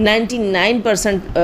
99%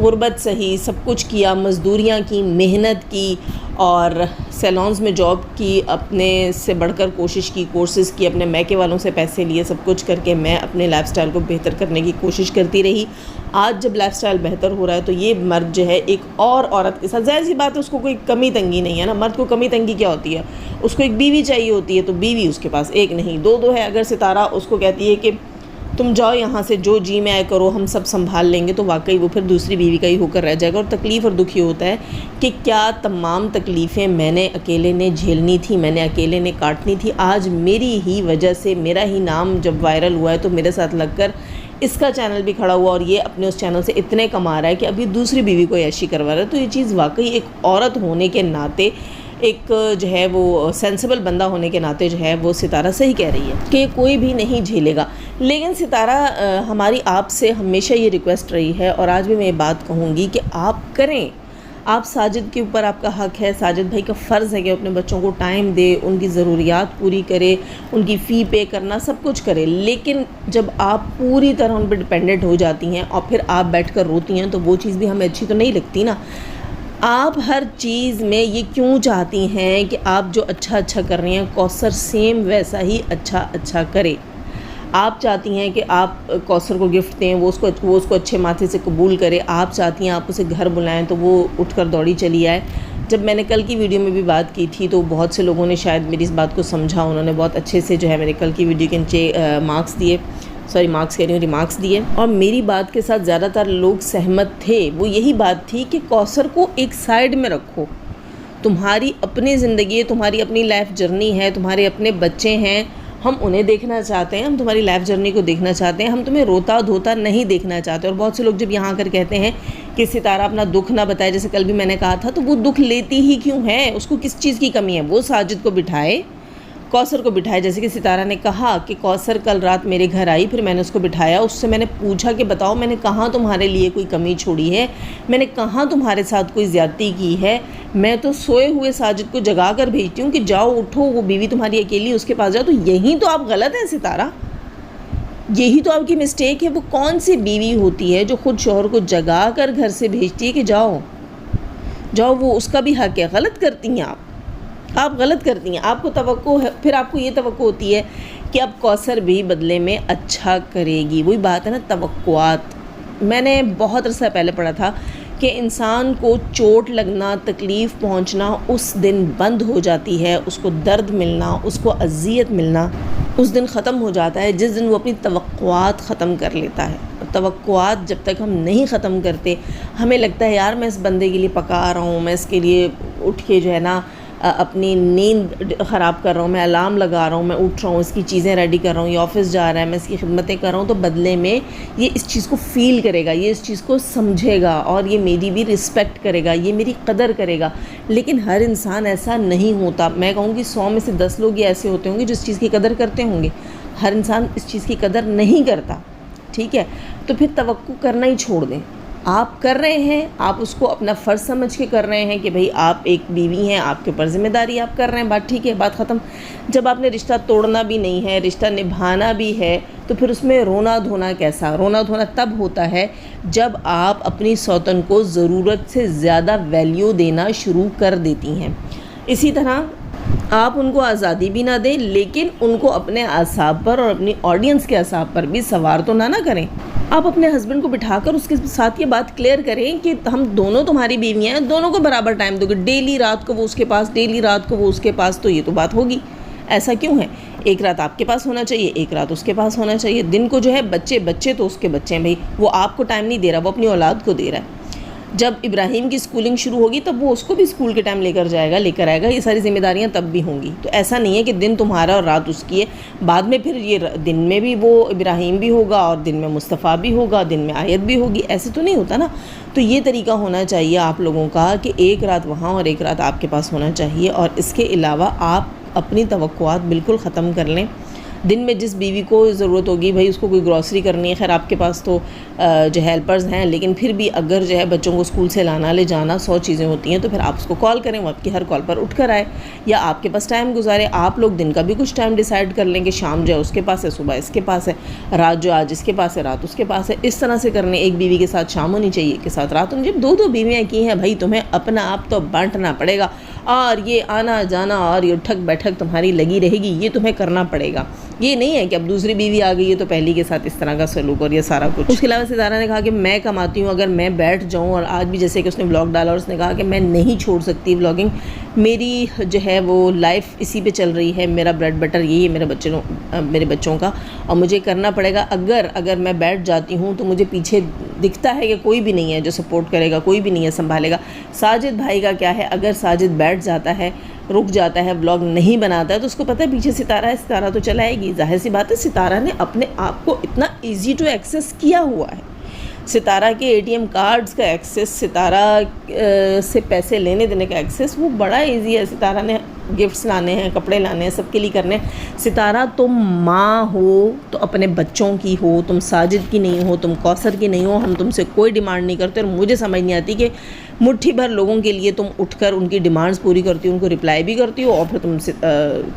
غربت سہی، سب کچھ کیا، مزدوریاں کی، محنت کی اور سیلونز میں جاب کی، اپنے سے بڑھ کر کوشش کی، کورسز کی، اپنے میکے والوں سے پیسے لیے، سب کچھ کر کے میں اپنے لائف سٹائل کو بہتر کرنے کی کوشش کرتی رہی۔ آج جب لائف سٹائل بہتر ہو رہا ہے تو یہ مرد جو ہے ایک اور عورت کے ساتھ، ظاہر سی بات ہے اس کو کوئی کمی تنگی نہیں ہے نا، مرد کو کمی تنگی کیا ہوتی ہے؟ اس کو ایک بیوی چاہیے ہوتی ہے، تو بیوی اس کے پاس ایک نہیں دو ہے۔ اگر ستارہ اس کو کہتی ہے کہ تم جاؤ یہاں سے، جو جی میں آئے کرو، ہم سب سنبھال لیں گے، تو واقعی وہ پھر دوسری بیوی کا ہی ہو کر رہ جائے گا۔ اور تکلیف اور دکھ یہ ہوتا ہے کہ کیا تمام تکلیفیں میں نے اکیلے نے جھیلنی تھی، میں نے اکیلے نے کاٹنی تھی۔ آج میری ہی وجہ سے، میرا ہی نام جب وائرل ہوا ہے تو میرے ساتھ لگ کر اس کا چینل بھی کھڑا ہوا اور یہ اپنے اس چینل سے اتنے کما رہا ہے کہ ابھی دوسری بیوی کو عیاشی کروا رہا ہے۔ تو یہ چیز واقعی ایک عورت ہونے کے ناطے، ایک جو ہے وہ سینسیبل بندہ ہونے کے ناطے جو ہے وہ ستارہ صحیح کہہ رہی ہے کہ کوئی بھی نہیں جھیلے گا۔ لیکن ستارہ ہماری آپ سے ہمیشہ یہ ریکویسٹ رہی ہے اور آج بھی میں یہ بات کہوں گی کہ آپ کریں۔ آپ ساجد کے اوپر آپ کا حق ہے، ساجد بھائی کا فرض ہے کہ اپنے بچوں کو ٹائم دے، ان کی ضروریات پوری کرے، ان کی فی پے کرنا سب کچھ کرے۔ لیکن جب آپ پوری طرح ان پہ ڈپینڈنٹ ہو جاتی ہیں اور پھر آپ بیٹھ کر روتی ہیں تو وہ چیز بھی ہمیں اچھی تو نہیں لگتی نا۔ آپ ہر چیز میں یہ کیوں چاہتی ہیں کہ آپ جو اچھا کر رہی ہیں کوثر سیم ویسا ہی اچھا کرے؟ آپ چاہتی ہیں کہ آپ کوثر کو گفٹ دیں، وہ اس کو اچھے ماتھے سے قبول کرے۔ آپ چاہتی ہیں آپ اسے گھر بلائیں تو وہ اٹھ کر دوڑی چلی آئے۔ جب میں نے کل کی ویڈیو میں بھی بات کی تھی تو بہت سے لوگوں نے شاید میری اس بات کو سمجھا، انہوں نے بہت اچھے سے جو ہے میرے کل کی ویڈیو کے نیچے ریمارکس دیے اور میری بات کے ساتھ زیادہ تر لوگ سہمت تھے۔ وہ یہی بات تھی کہ کوثر کو ایک سائیڈ میں رکھو، تمہاری اپنی زندگی ہے، تمہاری اپنی لائف جرنی ہے، تمہارے اپنے بچے ہیں، ہم انہیں دیکھنا چاہتے ہیں، ہم تمہاری لائف جرنی کو دیکھنا چاہتے ہیں، ہم تمہیں روتا دھوتا نہیں دیکھنا چاہتے۔ اور بہت سے لوگ جب یہاں کر کہتے ہیں کہ ستارہ اپنا دکھ نہ بتائے، جیسے کل بھی میں نے کہا تھا، تو وہ دکھ لیتی ہی کیوں ہے؟ اس کو کس چیز کی کمی ہے؟ وہ ساجد کو بٹھائے، کوثر کو بٹھائے۔ جیسے کہ ستارہ نے کہا کہ کوثر کل رات میرے گھر آئی، پھر میں نے اس کو بٹھایا، اس سے میں نے پوچھا کہ بتاؤ میں نے کہاں تمہارے لیے کوئی کمی چھوڑی ہے، میں نے کہاں تمہارے ساتھ کوئی زیادتی کی ہے؟ میں تو سوئے ہوئے ساجد کو جگا کر بھیجتی ہوں کہ جاؤ اٹھو، وہ بیوی تمہاری اکیلی اس کے پاس جاؤ۔ تو یہی تو آپ غلط ہیں ستارہ، یہی تو آپ کی مسٹیک ہے۔ وہ کون سی بیوی ہوتی ہے جو خود شوہر کو جگا کر گھر سے بھیجتی ہے کہ جاؤ، وہ اس کا بھی حق ہے؟ غلط کرتی ہیں آپ غلط کرتی ہیں۔ آپ کو توقع ہے، پھر آپ کو یہ توقع ہوتی ہے کہ اب کوثر بھی بدلے میں اچھا کرے گی۔ وہی بات ہے نا، توقعات۔ میں نے بہت عرصہ پہلے پڑھا تھا کہ انسان کو چوٹ لگنا، تکلیف پہنچنا اس دن بند ہو جاتی ہے، اس کو درد ملنا، اس کو اذیت ملنا اس دن ختم ہو جاتا ہے جس دن وہ اپنی توقعات ختم کر لیتا ہے۔ توقعات جب تک ہم نہیں ختم کرتے، ہمیں لگتا ہے یار میں اس بندے کے لیے پکا رہا ہوں، میں اس کے لیے اٹھ کے جو ہے نا اپنی نیند خراب کر رہا ہوں، میں الارم لگا رہا ہوں، میں اٹھ رہا ہوں، اس کی چیزیں ریڈی کر رہا ہوں، یہ آفس جا رہا ہے، میں اس کی خدمتیں کر رہا ہوں، تو بدلے میں یہ اس چیز کو فیل کرے گا، یہ اس چیز کو سمجھے گا اور یہ میری بھی رسپیکٹ کرے گا، یہ میری قدر کرے گا۔ لیکن ہر انسان ایسا نہیں ہوتا۔ میں کہوں گی 100 میں سے 10 لوگ یہ ایسے ہوتے ہوں گے جو اس چیز کی قدر کرتے ہوں گے۔ ہر انسان اس چیز کی قدر نہیں کرتا، ٹھیک ہے؟ تو پھر توقع کرنا ہی چھوڑ دیں۔ آپ کر رہے ہیں، آپ اس کو اپنا فرض سمجھ کے کر رہے ہیں کہ بھئی آپ ایک بیوی ہیں، آپ کے اوپر ذمہ داری آپ کر رہے ہیں، بات ٹھیک ہے، بات ختم۔ جب آپ نے رشتہ توڑنا بھی نہیں ہے، رشتہ نبھانا بھی ہے، تو پھر اس میں رونا دھونا کیسا؟ رونا دھونا تب ہوتا ہے جب آپ اپنی سوتن کو ضرورت سے زیادہ ویلیو دینا شروع کر دیتی ہیں۔ اسی طرح آپ ان کو آزادی بھی نہ دیں، لیکن ان کو اپنے اعصاب پر اور اپنی آڈینس کے اعصاب پر بھی سوار تو نہ کریں۔ آپ اپنے ہسبینڈ کو بٹھا کر اس کے ساتھ یہ بات کلیئر کریں کہ ہم دونوں تمہاری بیویاں ہیں، دونوں کو برابر ٹائم دو گے، ڈیلی رات کو وہ اس کے پاس، ڈیلی رات کو وہ اس کے پاس، تو یہ تو بات ہوگی۔ ایسا کیوں ہے؟ ایک رات آپ کے پاس ہونا چاہیے، ایک رات اس کے پاس ہونا چاہیے۔ دن کو جو ہے بچے تو اس کے بچے ہیں، بھائی وہ آپ کو ٹائم نہیں دے رہا، وہ اپنی اولاد کو دے رہا ہے۔ جب ابراہیم کی اسکولنگ شروع ہوگی تب وہ اس کو بھی اسکول کے ٹائم لے کر آئے گا، یہ ساری ذمہ داریاں تب بھی ہوں گی۔ تو ایسا نہیں ہے کہ دن تمہارا اور رات اس کی ہے، بعد میں پھر یہ دن میں بھی وہ ابراہیم بھی ہوگا اور دن میں مصطفیٰ بھی ہوگا، دن میں آیت بھی ہوگی، ایسے تو نہیں ہوتا نا۔ تو یہ طریقہ ہونا چاہیے آپ لوگوں کا کہ ایک رات وہاں اور ایک رات آپ کے پاس ہونا چاہیے، اور اس کے علاوہ آپ اپنی توقعات بالکل ختم کر لیں۔ دن میں جس بیوی کو ضرورت ہوگی بھائی اس کو کوئی گروسری کرنی ہے، خیر آپ کے پاس تو جو ہیلپرز ہیں، لیکن پھر بھی اگر جو ہے بچوں کو اسکول سے لانا لے جانا 100 چیزیں ہوتی ہیں تو پھر آپ اس کو کال کریں، وہ آپ کی ہر کال پر اٹھ کر آئے، یا آپ کے پاس ٹائم گزارے، آپ لوگ دن کا بھی کچھ ٹائم ڈیسائیڈ کر لیں کہ شام جو ہے اس کے پاس ہے، صبح اس کے پاس ہے، رات جو آج اس کے پاس ہے رات اس کے پاس ہے، اس طرح سے کرنے۔ ایک بیوی کے ساتھ شام ہونی چاہیے، ایک کے ساتھ رات ہونی چاہیے۔ 2 بیویاں کی ہیں بھائی، تمہیں اپنا آپ تو بانٹنا پڑے گا، اور یہ آنا جانا اور یہ اٹھک بیٹھک تمہاری لگی رہے گی، یہ تمہیں کرنا پڑے گا۔ یہ نہیں ہے کہ اب دوسری بیوی آ گئی ہے تو پہلی کے ساتھ اس طرح کا سلوک اور یہ سارا کچھ۔ اس کے علاوہ ستارہ نے کہا کہ میں کماتی ہوں، اگر میں بیٹھ جاؤں، اور آج بھی جیسے کہ اس نے ولاگ ڈالا اور اس نے کہا کہ میں نہیں چھوڑ سکتی ولاگنگ، میری جو ہے وہ لائف اسی پہ چل رہی ہے، میرا بریڈ بٹر یہی ہے میرے بچوں کا، اور مجھے کرنا پڑے گا۔ اگر میں بیٹھ جاتی ہوں تو مجھے پیچھے دکھتا ہے کہ کوئی بھی نہیں ہے جو سپورٹ کرے گا، کوئی بھی نہیں ہے سنبھالے گا۔ ساجد بھائی کا کیا ہے، اگر ساجد بیٹھ جاتا ہے، رک جاتا ہے، ولاگ نہیں بناتا ہے، تو اس کو پتہ ہے پیچھے ستارہ ہے، ستارہ تو چلائے گی۔ ظاہر سی بات ہے ستارہ نے اپنے آپ کو اتنا ایزی ٹو ایکسیس کیا ہوا ہے، ستارہ کے ATM کارڈز کا ایکسیس، ستارہ سے پیسے لینے دینے کا ایکسیس وہ بڑا ایزی ہے۔ ستارہ نے گفٹس لانے ہیں، کپڑے لانے ہیں، سب کے لیے کرنے ہیں۔ ستارہ تم ماں ہو تو اپنے بچوں کی ہو، تم ساجد کی نہیں ہو، تم کوثر کی نہیں ہو، ہم تم سے کوئی ڈیمانڈ نہیں کرتے، اور مجھے سمجھ نہیں آتی کہ مٹھی بھر لوگوں کے لیے تم اٹھ کر ان کی ڈیمانڈز پوری کرتی ہو، ان کو رپلائی بھی کرتی ہو، اور پھر تم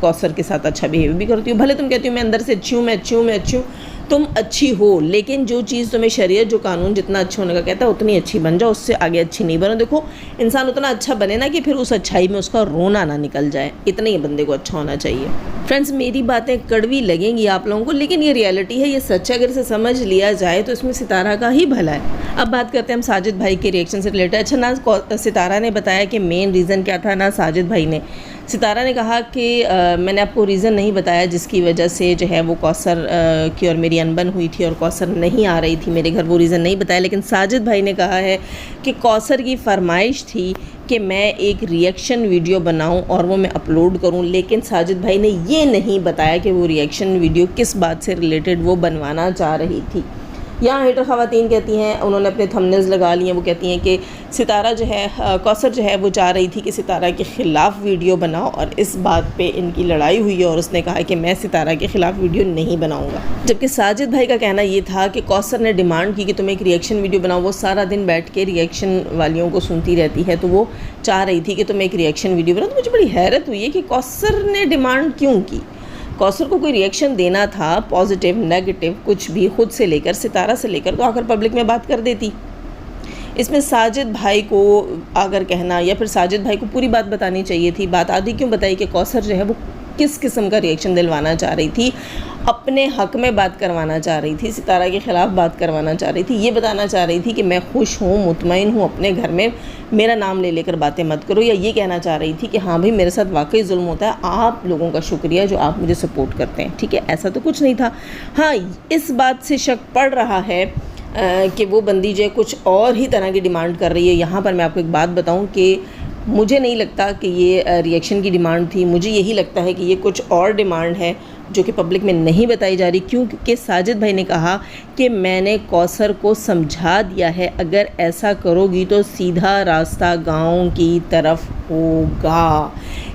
کوثر کے ساتھ اچھا بیہیو بھی کرتی ہو۔ بھلے تم کہتی ہو میں اندر سے اچھی ہوں، میں اچھی ہوں، میں اچھی ہوں، تم اچھی ہو، لیکن جو چیز تمہیں شریعت، جو قانون جتنا اچھا ہونے کا کہتا ہے اتنی اچھی بن جاؤ، اس سے آگے اچھی نہیں بنو۔ دیکھو انسان اتنا اچھا بنے نا کہ پھر اس اچھائی میں اس کا رونا نہ نکل جائے، اتنا ہی بندے کو اچھا ہونا چاہیے۔ فرینڈز میری باتیں کڑوی لگیں گی آپ لوگوں کو، لیکن یہ ریئلٹی ہے، یہ سچ ہے، اگر اسے سمجھ لیا جائے تو اس میں ستارہ کا ہی بھلا ہے۔ اب بات کرتے ہیں ہم ساجد بھائی کے ریئیکشن سے ریلیٹڈ۔ اچھا نہ ستارہ نے بتایا کہ مین ریزن کیا تھا، نہ ساجد بھائی نے۔ ستارہ نے کہا کہ میں نے آپ کو ریزن نہیں بتایا جس کی وجہ سے جو ہے وہ کوثر کی اور میری انبن ہوئی تھی اور کوثر نہیں آ رہی تھی میرے گھر، وہ ریزن نہیں بتایا، لیکن ساجد بھائی نے کہا ہے کہ کوثر کی فرمائش تھی کہ میں ایک ریئیکشن ویڈیو بناؤں اور وہ میں اپلوڈ کروں، لیکن ساجد بھائی نے یہ نہیں بتایا کہ وہ ریئیکشن ویڈیو کس بات سے ریلیٹڈ وہ بنوانا چاہ رہی تھی۔ یہاں ہیٹر خواتین کہتی ہیں، انہوں نے اپنے تھمبنیلز لگا لی ہیں، وہ کہتی ہیں کہ ستارہ جو ہے، کوثر جو ہے وہ چاہ رہی تھی کہ ستارہ کے خلاف ویڈیو بناؤ، اور اس بات پہ ان کی لڑائی ہوئی ہے، اور اس نے کہا کہ میں ستارہ کے خلاف ویڈیو نہیں بناؤں گا۔ جبکہ ساجد بھائی کا کہنا یہ تھا کہ کوثر نے ڈیمانڈ کی کہ تم ایک ریئیکشن ویڈیو بناؤ، وہ سارا دن بیٹھ کے ریئیکشن والیوں کو سنتی رہتی ہے، تو وہ چاہ رہی تھی کہ تم ایک ریئیکشن ویڈیو بناؤ۔ تو مجھے بڑی حیرت ہوئی ہے کہ کوثر نے ڈیمانڈ کیوں کی؟ کوثر کو کوئی ریئیکشن دینا تھا، پازیٹیو نیگیٹو کچھ بھی، خود سے لے کر ستارہ سے لے کر، تو آ کر پبلک میں بات کر دیتی۔ اس میں ساجد بھائی کو اگر کہنا، یا پھر ساجد بھائی کو پوری بات بتانی چاہیے تھی۔ بات آدھی کیوں بتائی کہ کوثر جو ہے وہ کس قسم کا ریئیکشن دلوانا چاہ رہی تھی، اپنے حق میں بات کروانا چاہ رہی تھی، ستارہ کے خلاف بات کروانا چاہ رہی تھی، یہ بتانا چاہ رہی تھی کہ میں خوش ہوں، مطمئن ہوں اپنے گھر میں، میرا نام لے لے کر باتیں مت کرو، یا یہ کہنا چاہ رہی تھی کہ ہاں بھائی میرے ساتھ واقعی ظلم ہوتا ہے، آپ لوگوں کا شکریہ جو آپ مجھے سپورٹ کرتے ہیں، ٹھیک ہے، ایسا تو کچھ نہیں تھا۔ ہاں اس بات سے شک پڑ رہا ہے کہ وہ بندی جو ہے کچھ اور ہی طرح کی ڈیمانڈ کر رہی ہے۔ یہاں پر میں آپ کو ایک بات بتاؤں کہ مجھے نہیں لگتا کہ یہ ریئیکشن کی ڈیمانڈ تھی، مجھے یہی لگتا ہے کہ یہ کچھ اور ڈیمانڈ ہے جو کہ پبلک میں نہیں بتائی جا رہی، کیونکہ ساجد بھائی نے کہا کہ میں نے کوثر کو سمجھا دیا ہے، اگر ایسا کرو گی تو سیدھا راستہ گاؤں کی طرف ہوگا۔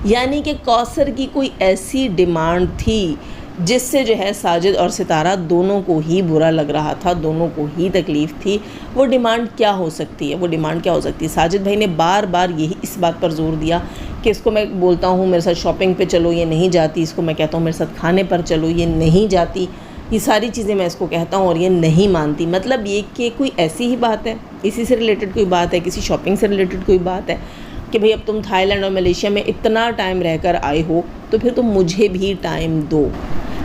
یعنی کہ کوثر کی کوئی ایسی ڈیمانڈ تھی جس سے جو ہے ساجد اور ستارہ دونوں کو ہی برا لگ رہا تھا، دونوں کو ہی تکلیف تھی۔ وہ ڈیمانڈ کیا ہو سکتی ہے؟ وہ ڈیمانڈ کیا ہو سکتی ہے؟ ساجد بھائی نے بار بار یہی اس بات پر زور دیا کہ اس کو میں بولتا ہوں میرے ساتھ شاپنگ پہ چلو، یہ نہیں جاتی، اس کو میں کہتا ہوں میرے ساتھ کھانے پر چلو، یہ نہیں جاتی، یہ ساری چیزیں میں اس کو کہتا ہوں اور یہ نہیں مانتی۔ مطلب یہ کہ کوئی ایسی ہی بات ہے، اسی سے ریلیٹڈ کوئی بات ہے، کسی شاپنگ سے ریلیٹڈ کوئی بات ہے کہ بھئی اب تم تھائی لینڈ اور ملیشیا میں اتنا ٹائم رہ کر آئے ہو تو پھر تم مجھے بھی ٹائم دو۔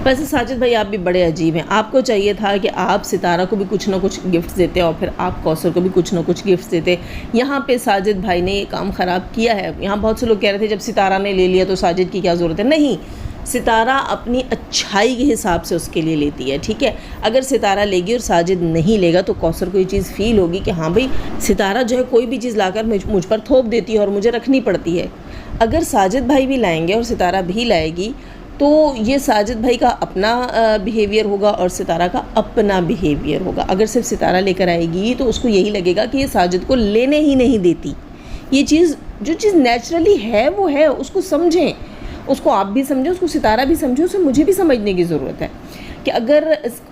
ویسے ساجد بھائی آپ بھی بڑے عجیب ہیں، آپ کو چاہیے تھا کہ آپ ستارہ کو بھی کچھ نہ کچھ گفٹس دیتے اور پھر آپ کوثر کو بھی کچھ نہ کچھ گفٹس دیتے۔ یہاں پہ ساجد بھائی نے یہ کام خراب کیا ہے۔ یہاں بہت سے لوگ کہہ رہے تھے جب ستارہ نے لے لیا تو ساجد کی کیا ضرورت ہے؟ نہیں، ستارہ اپنی اچھائی کے حساب سے اس کے لیے لیتی ہے، ٹھیک ہے۔ اگر ستارہ لے گی اور ساجد نہیں لے گا تو کوثر کو یہ چیز فیل ہوگی کہ ہاں بھئی ستارہ جو ہے کوئی بھی چیز لا کر مجھ پر تھوپ دیتی ہے اور مجھے رکھنی پڑتی ہے۔ اگر ساجد بھائی بھی لائیں گے اور ستارہ بھی لائے گی تو یہ ساجد بھائی کا اپنا بیہیویئر ہوگا اور ستارہ کا اپنا بیہیویئر ہوگا۔ اگر صرف ستارہ لے کر آئے گی تو اس کو یہی لگے گا کہ یہ ساجد کو لینے ہی نہیں دیتی۔ یہ چیز جو چیز نیچرلی ہے وہ ہے، اس کو سمجھیں، اس کو آپ بھی سمجھیں، اس کو ستارہ بھی سمجھیں، اسے مجھے بھی سمجھنے کی ضرورت ہے کہ اگر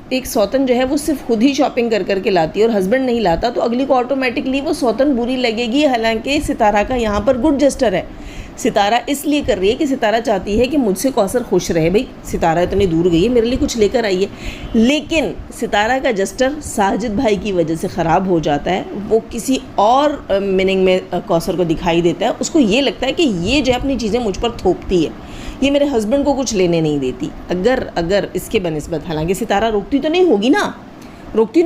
ایک سوتن جو ہے وہ صرف خود ہی شاپنگ کر کے لاتی ہے اور ہسبینڈ نہیں لاتا تو اگلی کو آٹومیٹکلی وہ سوتن بری لگے گی، حالانکہ ستارہ کا یہاں پر گڈ جسٹر ہے۔ ستارہ اس لیے کر رہی ہے کہ ستارہ چاہتی ہے کہ مجھ سے کوثر خوش رہے، بھئی ستارہ اتنی دور گئی ہے، میرے لیے کچھ لے کر آئی ہے، لیکن ستارہ کا جسٹر ساجد بھائی کی وجہ سے خراب ہو جاتا ہے، وہ کسی اور میننگ میں کوثر کو دکھائی دیتا ہے۔ اس کو یہ لگتا ہے کہ یہ جو اپنی چیزیں مجھ پر تھوپتی ہے، یہ میرے ہسبینڈ کو کچھ لینے نہیں دیتی۔ اگر اس کے بنسبت، حالانکہ ستارہ روکتی تو نہیں ہوگی نا، روکتی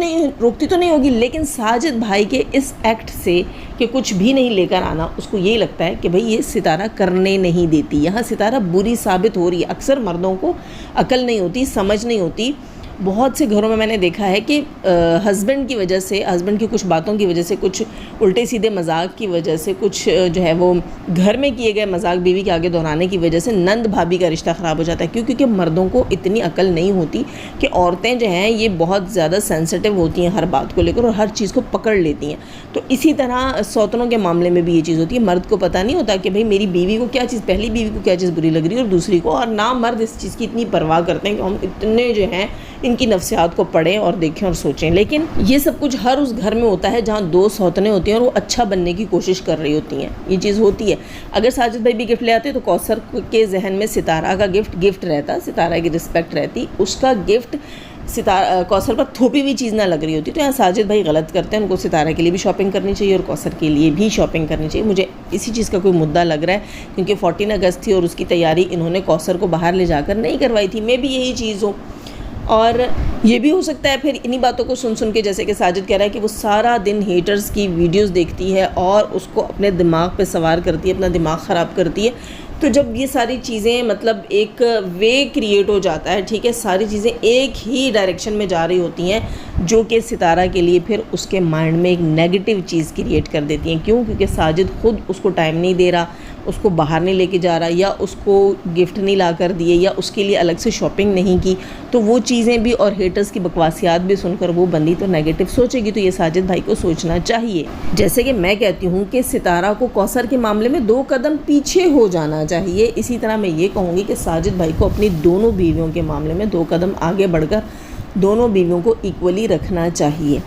تو نہیں ہوگی، لیکن ساجد بھائی کے اس ایکٹ سے کہ کچھ بھی نہیں لے کر آنا، اس کو یہ لگتا ہے کہ بھئی یہ ستارہ کرنے نہیں دیتی، یہاں ستارہ بری ثابت ہو رہی ہے۔ اکثر مردوں کو عقل نہیں ہوتی، سمجھ نہیں ہوتی۔ بہت سے گھروں میں نے دیکھا ہے کہ ہسبینڈ کی وجہ سے، ہسبینڈ کی کچھ باتوں کی وجہ سے، کچھ الٹے سیدھے مذاق کی وجہ سے، کچھ جو ہے وہ گھر میں کیے گئے مذاق بیوی کے آگے دہرانے کی وجہ سے نند بھابھی کا رشتہ خراب ہو جاتا ہے۔ کیونکہ مردوں کو اتنی عقل نہیں ہوتی کہ عورتیں جو ہیں یہ بہت زیادہ سینسٹیو ہوتی ہیں ہر بات کو لے کر اور ہر چیز کو پکڑ لیتی ہیں۔ تو اسی طرح سوتنوں کے معاملے میں بھی یہ چیز ہوتی ہے، مرد کو پتہ نہیں ہوتا کہ بھئی میری بیوی کو کیا چیز، پہلی بیوی کو کیا چیز بری لگ رہی ہے اور دوسری کو، اور نہ مرد اس چیز کی اتنی پرواہ کرتے ہیں کہ ہم اتنے جو ہیں ان کی نفسیات کو پڑھیں اور دیکھیں اور سوچیں۔ لیکن یہ سب کچھ ہر اس گھر میں ہوتا ہے جہاں دو سوتنیں ہوتی ہیں اور وہ اچھا بننے کی کوشش کر رہی ہوتی ہیں، یہ چیز ہوتی ہے۔ اگر ساجد بھائی بھی گفٹ لے آتے تو کوثر کے ذہن میں ستارہ کا گفٹ رہتا، ستارہ کی رسپیکٹ رہتی، اس کا گفٹ کوثر پر تھوپی ہوئی چیز نہ لگ رہی ہوتی۔ تو یہاں ساجد بھائی غلط کرتے ہیں، ان کو ستارہ کے لیے بھی شاپنگ کرنی چاہیے اور کوثر کے لیے بھی شاپنگ کرنی چاہیے۔ مجھے اسی چیز کا کوئی مدعا لگ رہا ہے کیونکہ 14 اگست تھی اور اس کی تیاری انہوں نے کوثر کو باہر لے جا کر نہیں کروائی تھی، میں بھی یہی چیز ہو۔ اور یہ بھی ہو سکتا ہے پھر انہی باتوں کو سن کے، جیسے کہ ساجد کہہ رہا ہے کہ وہ سارا دن ہیٹرز کی ویڈیوز دیکھتی ہے اور اس کو اپنے دماغ پہ سوار کرتی ہے، اپنا دماغ خراب کرتی ہے۔ تو جب یہ ساری چیزیں مطلب ایک وے کریٹ ہو جاتا ہے، ٹھیک ہے، ساری چیزیں ایک ہی ڈائریکشن میں جا رہی ہوتی ہیں، جو کہ ستارہ کے لیے پھر اس کے مائنڈ میں ایک نیگیٹو چیز کریٹ کر دیتی ہیں۔ کیوں؟ کیونکہ ساجد خود اس کو ٹائم نہیں دے رہا، اس کو باہر نہیں لے کے جا رہا، یا اس کو گفٹ نہیں لا کر دیے، یا اس کے لیے الگ سے شاپنگ نہیں کی، تو وہ چیزیں بھی اور ہیٹرز کی بکواسیات بھی سن کر وہ بندی تو نیگیٹو سوچے گی۔ تو یہ ساجد بھائی کو سوچنا چاہیے، جیسے کہ میں کہتی ہوں کہ ستارہ کو کوثر کے معاملے میں 2 قدم پیچھے ہو جانا چاہیے، اسی طرح میں یہ کہوں گی کہ ساجد بھائی کو اپنی دونوں بیویوں کے معاملے میں 2 قدم آگے بڑھ کر دونوں بیویوں کو ایکولی رکھنا چاہیے،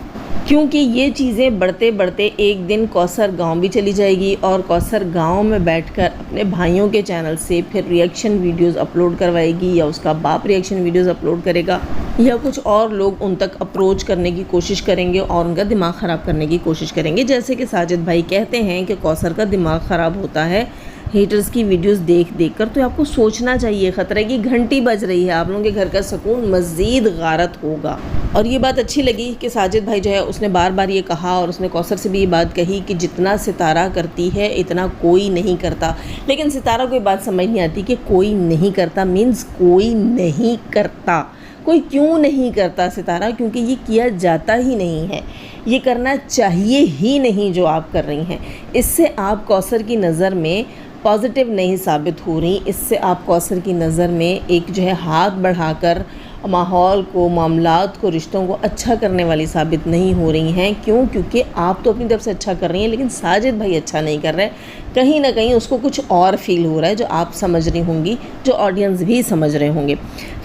کیونکہ یہ چیزیں بڑھتے بڑھتے ایک دن کوثر گاؤں بھی چلی جائے گی اور کوثر گاؤں میں بیٹھ کر اپنے بھائیوں کے چینل سے پھر ریئیکشن ویڈیوز اپلوڈ کروائے گی، یا اس کا باپ ریئیکشن ویڈیوز اپلوڈ کرے گا، یا کچھ اور لوگ ان تک اپروچ کرنے کی کوشش کریں گے اور ان کا دماغ خراب کرنے کی کوشش کریں گے۔ جیسے کہ ساجد بھائی کہتے ہیں کہ کوثر کا دماغ خراب ہوتا ہے ہیٹرز کی ویڈیوز دیکھ کر، تو آپ کو سوچنا چاہیے، خطرے کی گھنٹی بج رہی ہے، آپ لوگوں کے گھر کا سکون مزید غارت ہوگا۔ اور یہ بات اچھی لگی کہ ساجد بھائی جو ہے اس نے بار بار یہ کہا، اور اس نے کوثر سے بھی یہ بات کہی کہ جتنا ستارہ کرتی ہے اتنا کوئی نہیں کرتا۔ لیکن ستارہ کو یہ بات سمجھ نہیں آتی کہ کوئی نہیں کرتا مینز کوئی نہیں کرتا، کوئی کیوں نہیں کرتا ستارہ؟ کیونکہ یہ کیا جاتا ہی نہیں ہے، یہ کرنا چاہیے ہی نہیں جو آپ کر رہی ہیں۔ اس سے آپ کوثر کی نظر میں پازیٹیو نہیں ثابت ہو رہی، اس سے آپ کوثر کی نظر میں ایک جو ہے ہاتھ بڑھا کر ماحول کو، معاملات کو، رشتوں کو اچھا کرنے والی ثابت نہیں ہو رہی ہیں۔ کیوں؟ کیونکہ آپ تو اپنی طرف سے اچھا کر رہی ہیں، لیکن ساجد بھائی اچھا نہیں کر رہے، کہیں نہ کہیں اس کو کچھ اور فیل ہو رہا ہے جو آپ سمجھ رہی ہوں گی، جو آڈینس بھی سمجھ رہے ہوں گے۔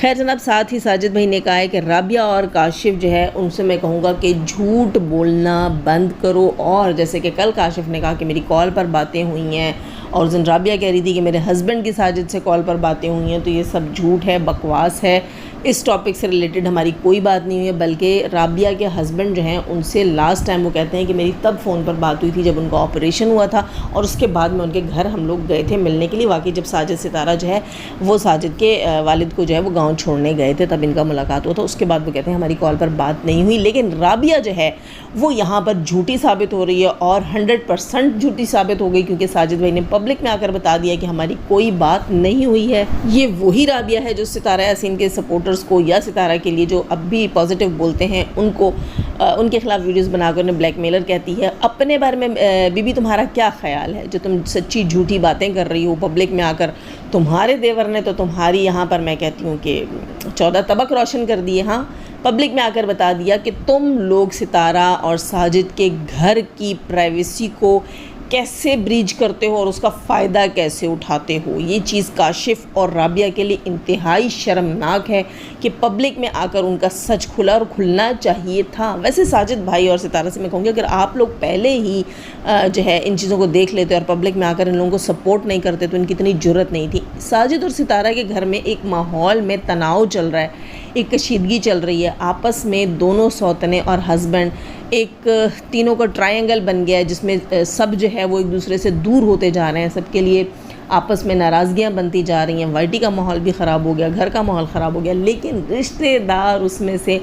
خیر جناب، ساتھ ہی ساجد بھائی نے کہا ہے کہ رابعہ اور کاشف جو ہے ان سے میں کہوں گا کہ جھوٹ بولنا بند کرو، اور جیسے کہ کل کاشف نے کہا کہ میری کال پر باتیں ہوئی ہیں، اور زن رابعہ کہہ رہی تھی کہ میرے ہسبینڈ کی ساجد سے کال پر باتیں ہوئی ہیں، تو یہ سب جھوٹ ہے، بکواس ہے، اس ٹاپک سے ریلیٹڈ ہماری کوئی بات نہیں ہوئی ہے، بلکہ رابعہ کے ہسبینڈ جو ہیں ان سے لاسٹ ٹائم وہ کہتے ہیں کہ میری تب فون پر بات ہوئی تھی جب ان کا آپریشن ہوا تھا، اور اس کے بعد میں ان کے گھر ہم لوگ گئے تھے ملنے کے لیے۔ واقعی جب ساجد ستارہ جو ہے وہ ساجد کے والد کو جو ہے وہ گاؤں چھوڑنے گئے تھے، تب ان کا ملاقات ہوا تھا، اس کے بعد وہ کہتے ہیں ہماری کال پر بات نہیں ہوئی۔ لیکن رابعہ جو ہے وہ یہاں پر جھوٹی ثابت ہو رہی ہے، اور 100% جھوٹی ثابت ہو گئی، کیونکہ ساجد بھائی نے پبلک میں آ کر بتا دیا کہ ہماری کوئی بات نہیں ہوئی ہے۔ یہ وہی رابعہ ہے جو ستارہ یاسین کے سپورٹرز کو یا ستارہ کے لیے جو اب بھی پازیٹیو بولتے ہیں ان کو ان کے خلاف ویڈیوز بنا کر انہیں بلیک میلر کہتی ہے۔ اپنے بارے میں بی بی تمہارا کیا خیال ہے جو تم سچی جھوٹی باتیں کر رہی ہو پبلک میں آ کر؟ تمہارے دیور نے تو تمہاری یہاں پر میں کہتی ہوں کہ 14 طبق روشن کر دیے، ہاں، پبلک میں آ کر بتا دیا کہ تم لوگ ستارہ اور ساجد کے گھر کی پرائیویسی کو کیسے بریج کرتے ہو اور اس کا فائدہ کیسے اٹھاتے ہو. یہ چیز کاشف اور رابعہ کے لیے انتہائی شرمناک ہے کہ پبلک میں آ کر ان کا سچ کھلا اور کھلنا چاہیے تھا. ویسے ساجد بھائی اور ستارہ سے میں کہوں گی اگر آپ لوگ پہلے ہی جو ہے ان چیزوں کو دیکھ لیتے اور پبلک میں آ کر ان لوگوں کو سپورٹ نہیں کرتے تو ان کی اتنی جرت نہیں تھی. ساجد اور ستارہ کے گھر میں ایک ماحول میں تناؤ چل رہا ہے, ایک کشیدگی چل رہی ہے, آپس میں دونوں سوتنے اور ہسبینڈ ایک تینوں کا ٹرائنگل بن گیا ہے جس میں سب جو ہے وہ ایک دوسرے سے دور ہوتے جا رہے ہیں, سب کے لیے آپس میں ناراضگیاں بنتی جا رہی ہیں. وائی ٹی کا ماحول بھی خراب ہو گیا, گھر کا ماحول خراب ہو گیا, لیکن رشتہ دار اس میں سے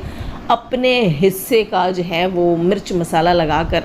اپنے حصے کا جو ہے وہ مرچ مسالہ لگا کر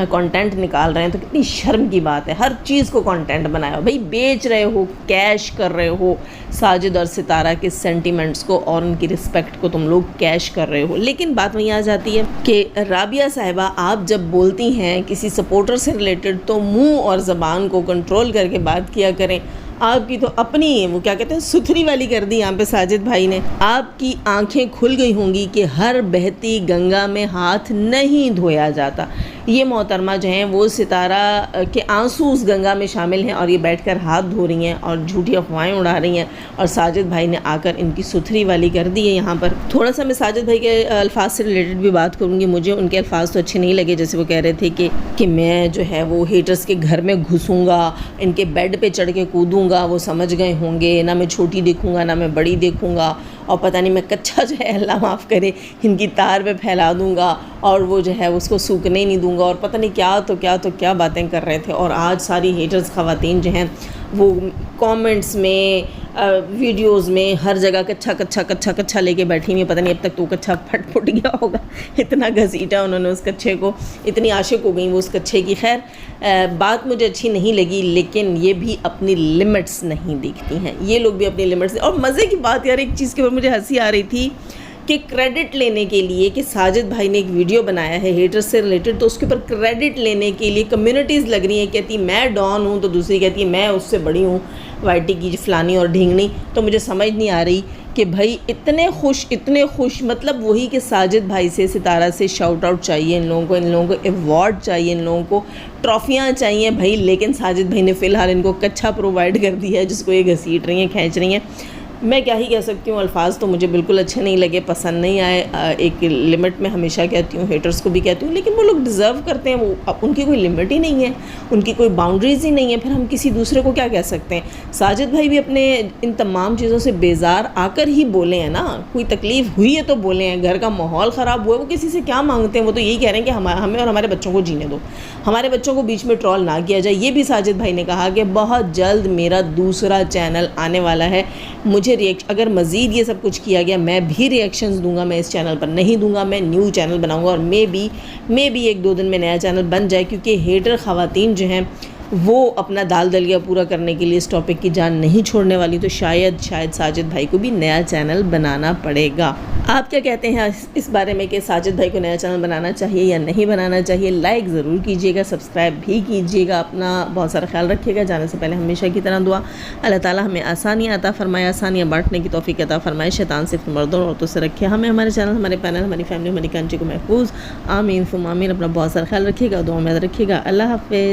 کانٹینٹ نکال رہے ہیں. تو کتنی شرم کی بات ہے, ہر چیز کو کانٹینٹ بنایا ہو. بھئی بیچ رہے ہو, کیش کر رہے ہو ساجد اور ستارہ کے سینٹیمنٹس کو اور ان کی رسپیکٹ کو تم لوگ کیش کر رہے ہو. لیکن بات وہیں آ جاتی ہے کہ رابعہ صاحبہ آپ جب بولتی ہیں کسی سپورٹر سے ریلیٹڈ تو منہ اور زبان کو کنٹرول کر کے بات کیا کریں. آپ کی تو اپنی وہ کیا کہتے ہیں ستھری والی کر دی یہاں پہ ساجد بھائی نے. آپ کی آنکھیں کھل گئی ہوں گی کہ ہر بہتی گنگا میں ہاتھ نہیں دھویا جاتا. یہ محترمہ جو ہیں وہ ستارہ کے آنسو اس گنگا میں شامل ہیں اور یہ بیٹھ کر ہاتھ دھو رہی ہیں اور جھوٹی افواہیں اڑا رہی ہیں, اور ساجد بھائی نے آ کر ان کی ستھری والی کر دی ہے. یہاں پر تھوڑا سا میں ساجد بھائی کے الفاظ سے ریلیٹڈ بھی بات کروں گی. مجھے ان کے الفاظ تو اچھے نہیں لگے, جیسے وہ کہہ رہے تھے کہ میں جو ہے وہ ہیٹرز کے گھر میں گھسوں گا, ان کے بیڈ پہ چڑھ کے کودوں گا. وہ سمجھ گئے ہوں گے نہ میں چھوٹی دیکھوں گا نہ میں بڑی دیکھوں گا, اور پتہ نہیں میں کچھا جو ہے اللہ معاف کرے ان کی تار پہ پھیلا دوں گا اور وہ جو ہے اس کو سوکھنے ہی نہیں دوں گا, اور پتہ نہیں کیا باتیں کر رہے تھے. اور آج ساری ہیٹرز خواتین جو ہیں وہ کامنٹس میں ویڈیوز میں ہر جگہ کچھا لے کے بیٹھی ہوئی. پتہ نہیں اب تک تو کچھا پھٹ گیا ہوگا, اتنا گھسیٹا انہوں نے اس کچھے کو, اتنی عاشق ہو گئی وہ اس کچھے کی. خیر بات مجھے اچھی نہیں لگی, لیکن یہ بھی اپنی لمٹس نہیں دیکھتی ہیں, یہ لوگ بھی اپنی لمٹس. اور مزے کی بات یار, ایک چیز کے اوپر مجھے ہنسی آ رہی تھی کہ کریڈٹ لینے کے لیے کہ ساجد بھائی نے ایک ویڈیو بنایا ہے ہیٹر سے ریلیٹڈ, تو اس کے اوپر کریڈٹ لینے کے لیے کمیونٹیز لگ رہی ہیں, کہتی میں ڈان ہوں تو دوسری کہتی ہے میں اس سے بڑی ہوں وائی ٹی کی فلانی اور ڈھینگنی. تو مجھے سمجھ نہیں آ رہی کہ بھائی اتنے خوش مطلب وہی کہ ساجد بھائی سے ستارہ سے شاؤٹ آؤٹ چاہیے ان لوگوں کو ایوارڈ چاہیے, ان لوگوں کو ٹرافیاں چاہیے بھائی. لیکن ساجد بھائی نے فی الحال ان کو کچھا پرووائڈ کر دیا ہے جس کو یہ گھسیٹ رہی ہیں, کھینچ رہی ہیں. میں کیا ہی کہہ سکتی ہوں, الفاظ تو مجھے بالکل اچھے نہیں لگے, پسند نہیں آئے. ایک لمٹ میں ہمیشہ کہتی ہوں, ہیٹرز کو بھی کہتی ہوں, لیکن وہ لوگ ڈیزرو کرتے ہیں, وہ ان کی کوئی لمٹ ہی نہیں ہے, ان کی کوئی باؤنڈریز ہی نہیں ہے. پھر ہم کسی دوسرے کو کیا کہہ سکتے ہیں. ساجد بھائی بھی اپنے ان تمام چیزوں سے بیزار آ کر ہی بولے ہیں نا, کوئی تکلیف ہوئی ہے تو بولے ہیں. گھر کا ماحول خراب ہوا ہے, وہ کسی سے کیا مانگتے ہیں, وہ تو یہی کہہ رہے ہیں کہ ہمیں اور ہمارے بچوں کو جینے دو, ہمارے بچوں کو بیچ میں ٹرول نہ کیا جائے. یہ بھی ساجد بھائی نے کہا کہ بہت جلد میرا دوسرا چینل آنے والا ہے, مجھے اگر مزید یہ سب کچھ کیا گیا میں بھی ریئیکشنز دوں گا, میں اس چینل پر نہیں دوں گا, میں نیو چینل بناؤں گا, اور میں بھی 1-2 دن میں نیا چینل بن جائے, کیونکہ ہیٹر خواتین جو ہیں وہ اپنا دال دلیا پورا کرنے کے لیے اس ٹاپک کی جان نہیں چھوڑنے والی. تو شاید ساجد بھائی کو بھی نیا چینل بنانا پڑے گا. آپ کیا کہتے ہیں اس بارے میں کہ ساجد بھائی کو نیا چینل بنانا چاہیے یا نہیں بنانا چاہیے؟ لائک ضرور کیجیے گا, سبسکرائب بھی کیجیے گا. اپنا بہت سارا خیال رکھیے گا. جانے سے پہلے ہمیشہ کی طرح دعا, اللہ تعالیٰ ہمیں آسانیاں عطا فرمائے, آسانیاں بانٹنے کی توفیق عطا فرمائے. شیطان صرف مردوں اور عورتوں سے رکھے ہمیں, ہمارے چینل, ہمارے پینل, ہماری فیملی, ہماری کنٹری کو محفوظ. آمین ثم آمین. اپنا بہت سارا خیال رکھیے گا, دعاؤں میں یاد رکھیے گا. اللہ حافظ.